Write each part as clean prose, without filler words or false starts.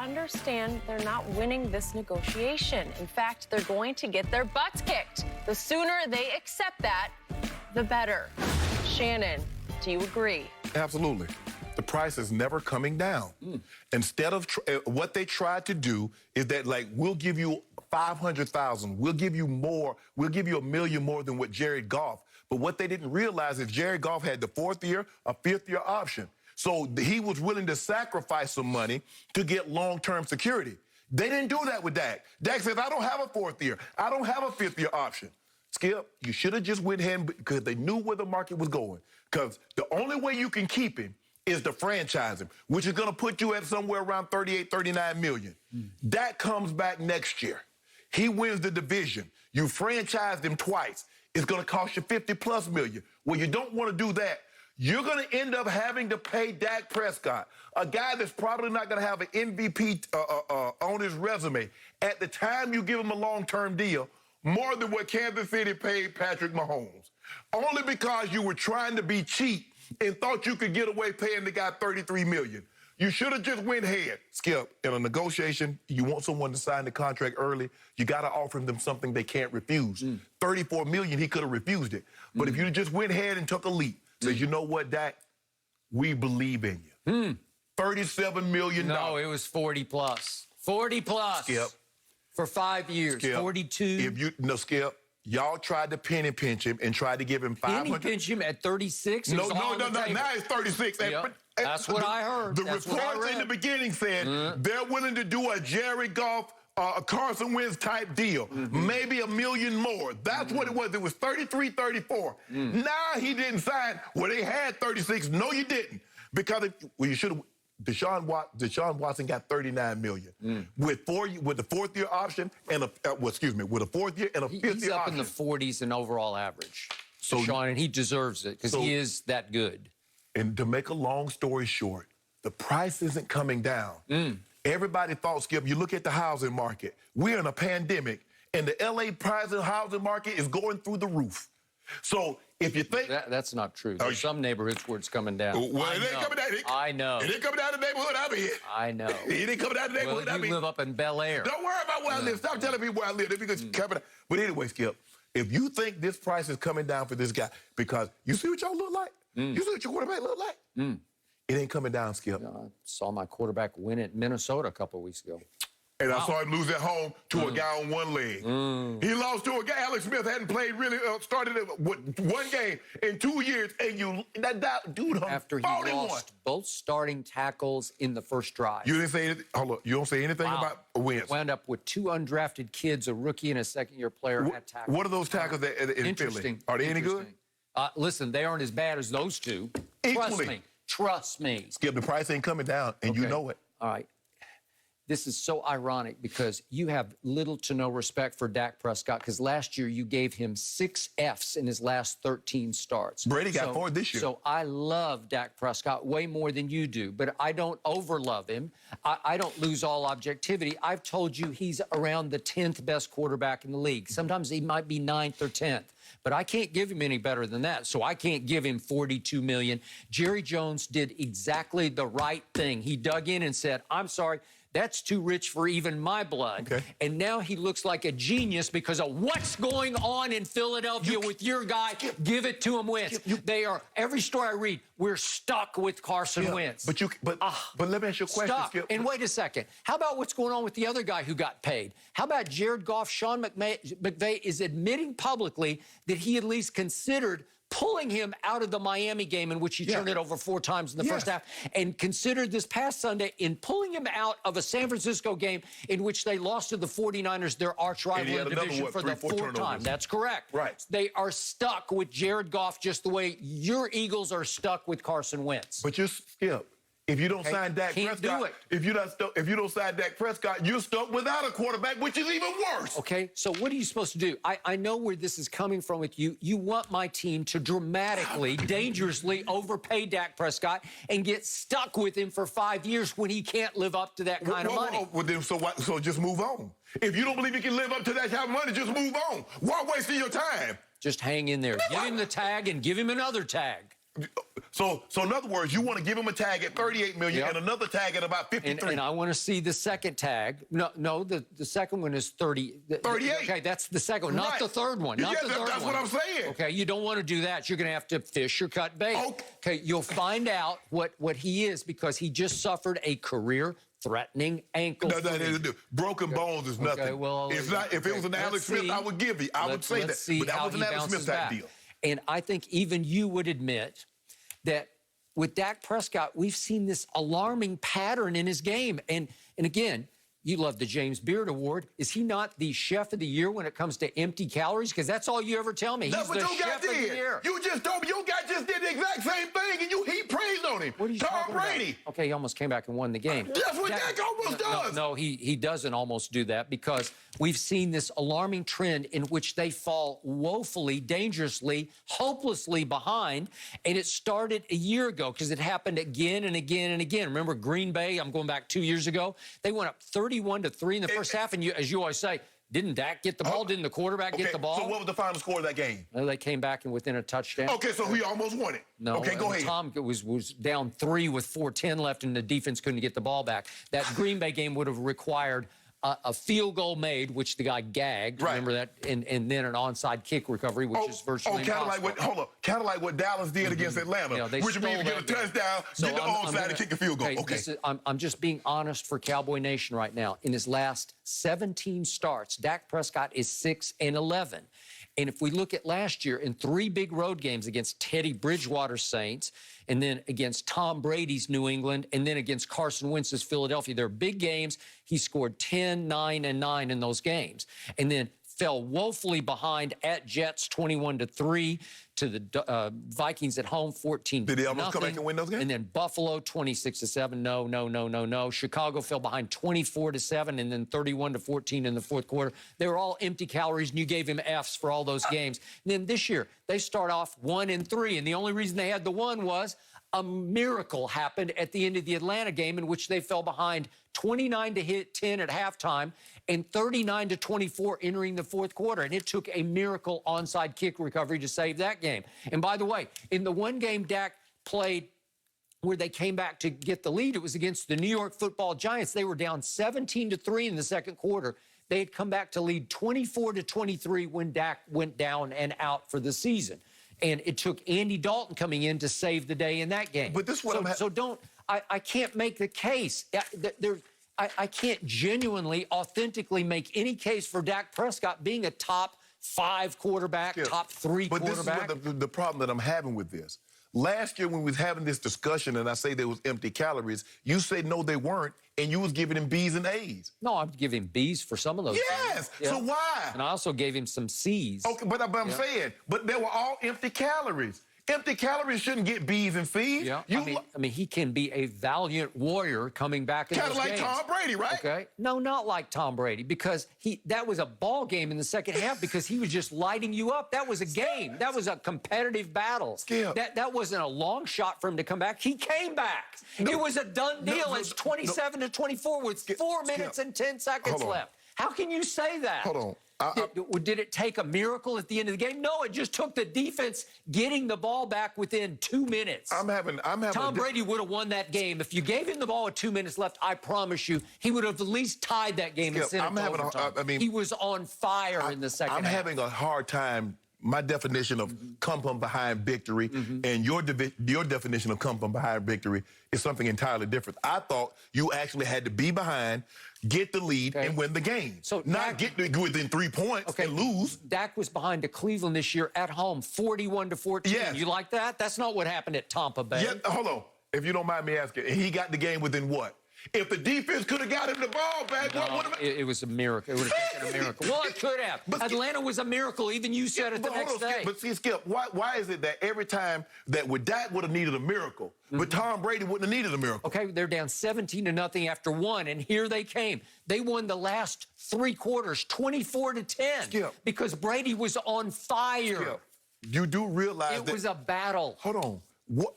understand they're not winning this negotiation. In fact, they're going to get their butts kicked. The sooner they accept that, the better. Shannon, do you agree? Absolutely. The price is never coming down. Instead of what they tried to do is that, like, we'll give you 500,000, we'll give you more, we'll give you $1 million more than what Jared Goff. But what they didn't realize is Jared Goff had the 4th year, a 5th year option. So he was willing to sacrifice some money to get long-term security. They didn't do that with Dak. Dak says, I don't have a 4th year. I don't have a 5th year option. Skip, you should have just went ahead because they knew where the market was going. Because the only way you can keep him is to franchise him, which is going to put you at somewhere around 38, 39 million. Dak comes back next year. He wins the division. You franchised him twice. It's going to cost you 50+ million. Well, you don't want to do that. You're going to end up having to pay Dak Prescott, a guy that's probably not going to have an MVP on his resume. At the time you give him a long-term deal, more than what Kansas City paid Patrick Mahomes. Only because you were trying to be cheap and thought you could get away paying the guy $33 million. You should have just went ahead. Skip, in a negotiation, you want someone to sign the contract early, you got to offer them something they can't refuse. $34 million, he could have refused it. But if you just went ahead and took a leap, says, you know what, Dak? We believe in you. $37 million. No, it was 40 plus. 40 plus. Skip. For 5 years. Skip. 42. Skip. Y'all tried to penny pinch him and tried to give him 500. Penny pinch him at 36? No. Now it's 36. Yep. That's what I heard. The reports in the beginning said they're willing to do a Jared Goff, Carson Wentz type deal. Maybe $1 million more. That's what it was. It was 33, 34. Now he didn't sign. Well, they had 36. No, you didn't. Because you should have. Deshaun Watson got $39 million with the 4th year option and with a 4th year and a 5th year option. He's up in the 40s in overall average. So Deshaun, and he deserves it because he is that good. And to make a long story short, the price isn't coming down. Everybody thought, Skip, you look at the housing market. We're in a pandemic, and the LA private housing market is going through the roof. So if you think... That's not true. There's some neighborhoods where it's coming down. Well, it ain't coming down. I know. It ain't coming down the neighborhood I'm in. I know. It ain't coming down the neighborhood I'm in. You live up in Bel Air. Don't worry about where I live. Stop telling me where I live. Because coming down. But anyway, Skip, if you think this price is coming down for this guy, because you see what y'all look like? You see what your quarterback look like? It ain't coming down, Skip. I saw my quarterback win at Minnesota a couple of weeks ago. And I saw him lose at home to a guy on one leg. He lost to a guy. Alex Smith hadn't played really, started one game in 2 years, and that dude after he lost both starting tackles in the first drive. You didn't say anything. Hold on. You don't say anything about Wentz. Wound up with 2 undrafted kids, a rookie and a second-year player at tackle. What are those tackles in Philly? Are they any good? Listen, they aren't as bad as those two. Equally. Trust me. Skip, the price ain't coming down, and you know it. All right. This is so ironic because you have little to no respect for Dak Prescott because last year you gave him 6 Fs in his last 13 starts. Brady got 4 this year. So I love Dak Prescott way more than you do, but I don't overlove him. I don't lose all objectivity. I've told you he's around the 10th best quarterback in the league. Sometimes he might be 9th or 10th. But I can't give him any better than that, so I can't give him $42 million. Jerry Jones did exactly the right thing. He dug in and said, I'm sorry, that's too rich for even my blood. Okay. And now he looks like a genius because of what's going on in Philadelphia with your guy. Give it to him, Wentz. They are, every story I read, we're stuck with Carson Wentz. But let me ask you a question, Skip. And wait a second. How about what's going on with the other guy who got paid? How about Jared Goff? Sean McVay is admitting publicly that he at least considered pulling him out of the Miami game in which he turned it over 4 times in the first half, and considered this past Sunday in pulling him out of a San Francisco game in which they lost to the 49ers, their arch rival in the division, for the 4th time. That's correct. Right. They are stuck with Jared Goff just the way your Eagles are stuck with Carson Wentz. But you, Skip, if you don't sign Dak Prescott, if you don't sign Dak Prescott, you're stuck without a quarterback, which is even worse. Okay, so what are you supposed to do? I know where this is coming from with you. You want my team to dramatically, dangerously overpay Dak Prescott and get stuck with him for 5 years when he can't live up to that kind of money. Well, then, so just move on. If you don't believe he can live up to that kind of money, just move on. Why wasting your time? Just hang in there. Give him the tag and give him another tag. So in other words, you want to give him a tag at $38 million Yep. and another tag at about $53. And I want to see the second tag. No, the second one is 30. 38. Okay, that's the second one, not Right. the third one. Not Yeah, the third that's one. what I'm saying. Okay, you don't want to do that. You're going to have to fish or cut bait. Okay, you'll find out what he is because he just suffered a career-threatening ankle. No, broken bones is nothing. Okay, well, it's not. If it was an Alex Smith, I would give you. I would say that. But that was an Alex Smith type deal. And I think even you would admit that with Dak Prescott, we've seen this alarming pattern in his game. And again, you love the James Beard Award. Is he not the chef of the year when it comes to empty calories? Because that's all you ever tell me. That's He's what the your guy chef of the did. year. You just told me your guy just did the exact same thing, and you heaped praise on him. What are you Tom talking about? Brady. Okay, he almost came back and won the game. That's what Dak almost does. No, he doesn't almost do that because we've seen this alarming trend in which they fall woefully, dangerously, hopelessly behind. And it started a year ago because it happened again and again and again. Remember Green Bay? I'm going back 2 years ago. They went up 31-3 in the first half. And as you always say, didn't Dak get the ball? Didn't the quarterback get the ball? So what was the final score of that game? Well, they came back and within a touchdown. Okay, so he almost won it. No, Okay, go ahead. Tom was down 3 with 4:10 left, and the defense couldn't get the ball back. That Green Bay game would have required a field goal made, which the guy gagged. Right. Remember that? And then an onside kick recovery, which is virtually impossible. Kind of like what Dallas did against Atlanta. You know, they which means stole get a that game. touchdown, So get the onside, and kick a field goal. Okay. I'm just being honest for Cowboy Nation right now. In his last 17 starts, Dak Prescott is 6-11. And if we look at last year in 3 big road games against Teddy Bridgewater's Saints, and then against Tom Brady's New England, and then against Carson Wentz's Philadelphia, they're big games. He scored 10, 9, and 9 in those games. And then fell woefully behind at Jets 21-3 to the Vikings at home 14-0. Did they almost come back and win those games? And then Buffalo 26-7. No. Chicago fell behind 24-7 and then 31-14 in the fourth quarter. They were all empty calories, and you gave him Fs for all those games. And then this year they start off 1-3, and the only reason they had the 1 was a miracle happened at the end of the Atlanta game in which they fell behind 29-10 at halftime and 39-24 entering the fourth quarter. And it took a miracle onside kick recovery to save that game. And by the way, in the one game Dak played where they came back to get the lead, it was against the New York Football Giants. They were down 17-3 in the second quarter. They had come back to lead 24-23 when Dak went down and out for the season. And it took Andy Dalton coming in to save the day in that game. But this is what I can't make the case. I can't genuinely, authentically make any case for Dak Prescott being a top 5 quarterback, top 3 quarterback. But this is the problem that I'm having with this. Last year when we was having this discussion and I say there was empty calories, you said no, they weren't, and you was giving him B's and A's. No, I'm giving B's for some of those. Yes. Things. So why? And I also gave him some C's. Okay, but I'm saying, but they were all empty calories. Empty calories shouldn't get B's and C's. Yeah, I mean, he can be a valiant warrior coming back in those games. Kind of like Tom Brady, right? Okay. No, not like Tom Brady, because that was a ball game in the second half because he was just lighting you up. That was a game. That was a competitive battle. Skip. That wasn't a long shot for him to come back. He came back. It was a done deal. It's 27-24 with 4 minutes and 10 seconds left. How can you say that? Hold on. Did it take a miracle at the end of the game? No, it just took the defense getting the ball back within 2 minutes. I'm having. Tom Brady would have won that game. If you gave him the ball with 2 minutes left, I promise you, he would have at least tied that game and sent it to overtime. He was on fire in the second half. I'm having a hard time. My definition of come from behind victory and your definition of come from behind victory is something entirely different. I thought you actually had to be behind, get the lead, and win the game. So not get within 3 points and lose. Dak was behind to Cleveland this year at home, 41-14. Yes. You like that? That's not what happened at Tampa Bay. Yeah, hold on. If you don't mind me asking, he got the game within what? If the defense could have got him the ball back, what would have... It was a miracle. It would have taken a miracle. Well, it could have. But Atlanta was a miracle. Even you said it the next day. But see, Skip, why is it that every time that with Dak would have needed a miracle, but Tom Brady wouldn't have needed a miracle? Okay, they're down 17-0 after 1, and here they came. They won the last 3 quarters, 24-10, Skip. because Brady was on fire. Skip, you do realize it was a battle. Hold on. Was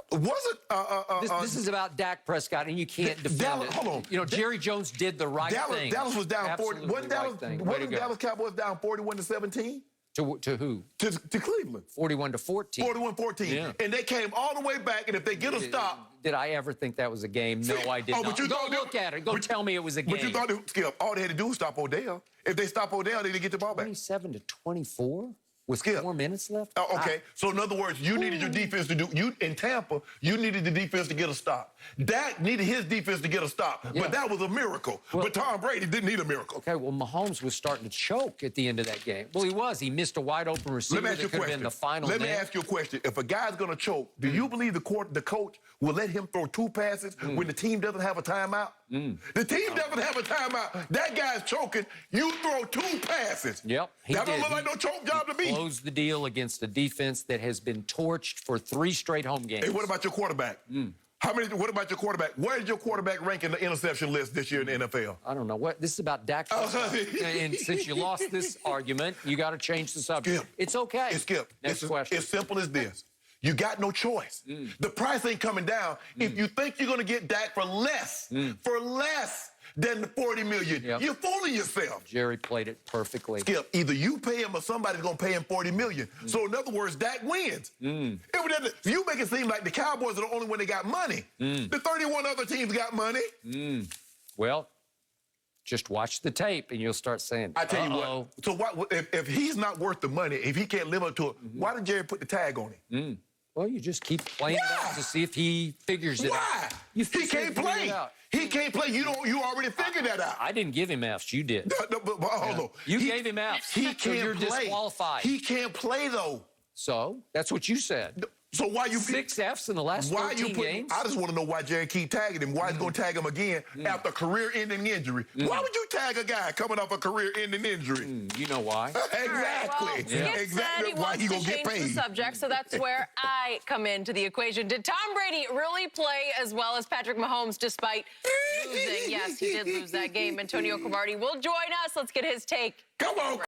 it? This is about Dak Prescott, and you can't defend it. Hold on. You know, Jerry Jones did the right thing. Dallas was down 40. Wasn't Dallas Cowboys down 41-17? To who? To Cleveland. 41-14. 41-14. Yeah. And they came all the way back, and if they get a stop... Did I ever think that was a game? No, I did not. You Go look at it. Go tell me it was a game. But you thought, Skip, all they had to do was stop Odell. If they stop Odell, they didn't get the ball back. 27-24 with Skip. 4 minutes left? Oh, okay. So, in other words, you needed your defense to do... In Tampa, you needed the defense to get a stop. Dak needed his defense to get a stop. Yeah. But that was a miracle. But Tom Brady didn't need a miracle. Okay, well, Mahomes was starting to choke at the end of that game. Well, he was. He missed a wide-open receiver that could have been the final Let me nail. ask you a question. If a guy's going to choke, do you believe the coach will let him throw 2 passes when the team doesn't have a timeout? The team doesn't have a timeout. That guy's choking. You throw 2 passes. Yep, he that don't did. look like no choke job to me. Closed the deal against a defense that has been torched for 3 straight home games. Hey, what about your quarterback? What about your quarterback? Where did your quarterback rank in the interception list this year in the NFL? I don't know. What this is about Dak Prescott. And since you lost this argument, you got to change the subject. Skip. It's okay. Skip. Next question. It's simple as this. You got no choice. The price ain't coming down. If you think you're going to get Dak for less than the $40 million, you're fooling yourself. Jerry played it perfectly. Skip, either you pay him or somebody's going to pay him $40 million. So, in other words, Dak wins. You make it seem like the Cowboys are the only one that got money. The 31 other teams got money. Well, just watch the tape and you'll start saying, I tell you what. So, if he's not worth the money, if he can't live up to it, why did Jerry put the tag on him? Well, you just keep playing it out to see if he figures it out. Why? He can't play. He can't play. You already figured that out. I didn't give him Fs. You did. No, but hold on. You gave him Fs. He can't you're play. disqualified. He can't play, though. So that's what you said. So why you 6 Fs in the last 13 games? I just want to know why Jerry keep tagging him. Why he's going to tag him again after a career-ending injury? Why would you tag a guy coming off a career-ending injury? You know why? Exactly. Right, well, Skip Exactly said he why wants he to gonna get change paid. the subject, so that's where I come into the equation. Did Tom Brady really play as well as Patrick Mahomes despite losing? Yes, he did lose that game. Antonio Cromartie will join us. Let's get his take. Come on.